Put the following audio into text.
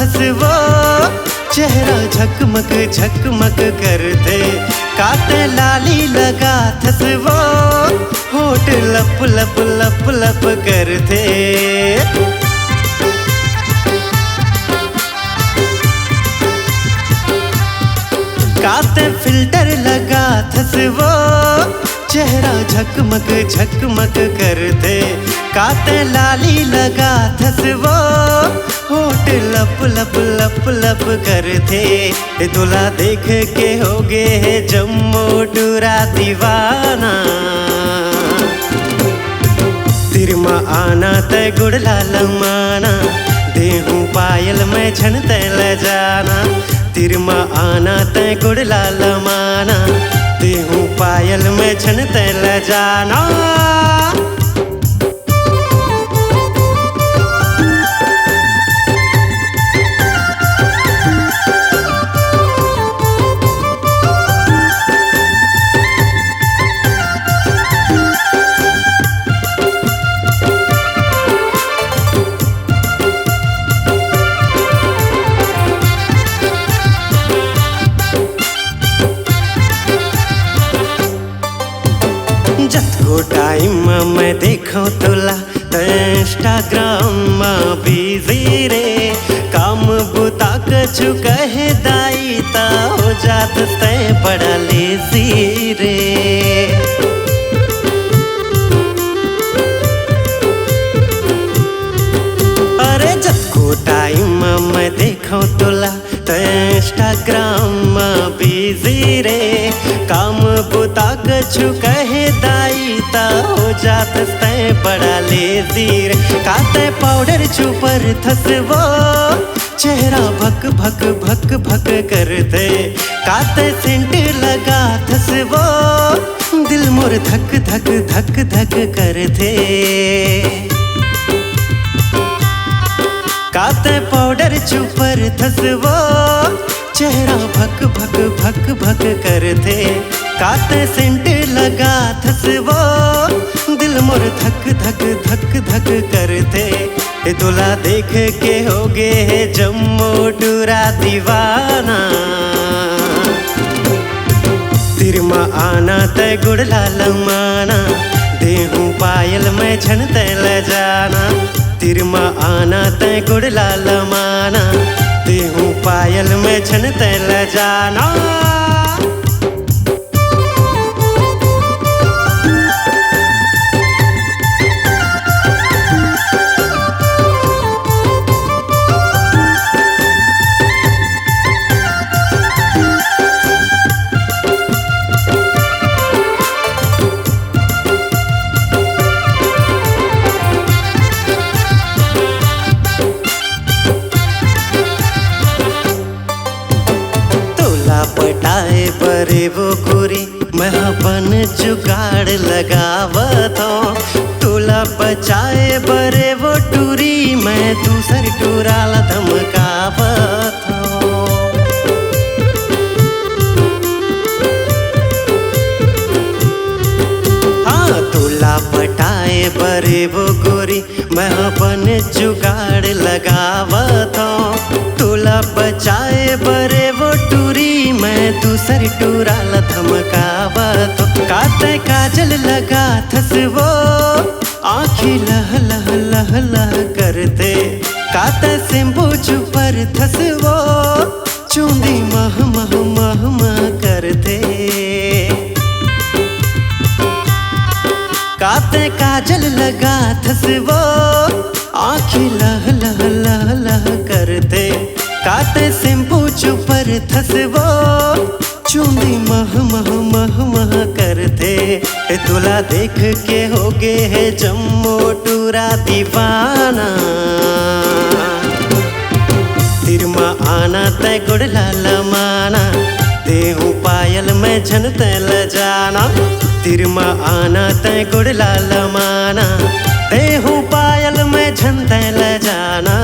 थसवो चेहरा झकमक झकमक करते काते लाली लगा थसवो होठ लप लप लप लप करते काते फिल्टर लगा थसवो चेहरा झकमक झकमक करते काते लाली लगा थसवो होठ लप लप लप लप करते दूल्हा देख के हो गए जम्मू टूरा दीवाना तिरमा आना तय गुड़ला लमाना देहूं पायल में झन तय ल जाना तिरमा आना तय गुड़ला लमाना देहूं पायल में झन तय ल जाना जतको टाइम मैं देखो तुला तो इंस्टाग्राम में बिजी रे काम बुता कछु कहे दाई ता हो जात तय बड़ा लेजी रे अरे जतको टाइम मैं देखो तुला तो इंस्टाग्राम में बिजी रे काम बुता कछु कहे दाई ता हो जात तय बड़ा लेजी रे काते पाउडर छुपर थसवो चेहरा भक भक भक भक करते काते सेंट लगा थसवो दिल मोर धक धक धक धक करते काते पाउडर छुपर थसवो चेहरा भक भक भक भक करते काते सेंट लगा थसवो दिल मोर धक धक धक धक करते दूल्हा देख के हो गए जम्मू टूरा दीवाना तिरमा आना तय गुड़ला लमाना देहूं पायल में झन तय ल जाना तिरमा आना तय गुड़ला लमाना देहूं पायल में झन तय ल जाना पटाए बरे वो गोरी मैं अपन जुगाड़ लगावत हूँ तुला बचाए बरे वो टूरी मैं दूसर टूरा ला धमकावत हूँ हाँ तुला पटाए बरे वो गोरी मैं अपन जुगाड़ लगावत हूँ तुला बचाए बरे वो टूरी मैं दूसर टूरा ला धमकावत काते काजल लगा थसवो आँखी लह लह लह लह करते काते सिंबू छुपर थसवो चूंदी मह मह मह मह करते काते काजल लगा थसवो आँखी लह लह लह लह करते काते सिंबू छुपर थसवो चूंदी मह मह मह मह करते दूल्हा देख के हो गए जम्मू टूरा दीवाना तिरमा आना तय गुड़ला लमाना देहूं पायल में झन तय ल जाना तिरमा आना तय गुड़ला लमाना देहूं पायल में झन तय ल जाना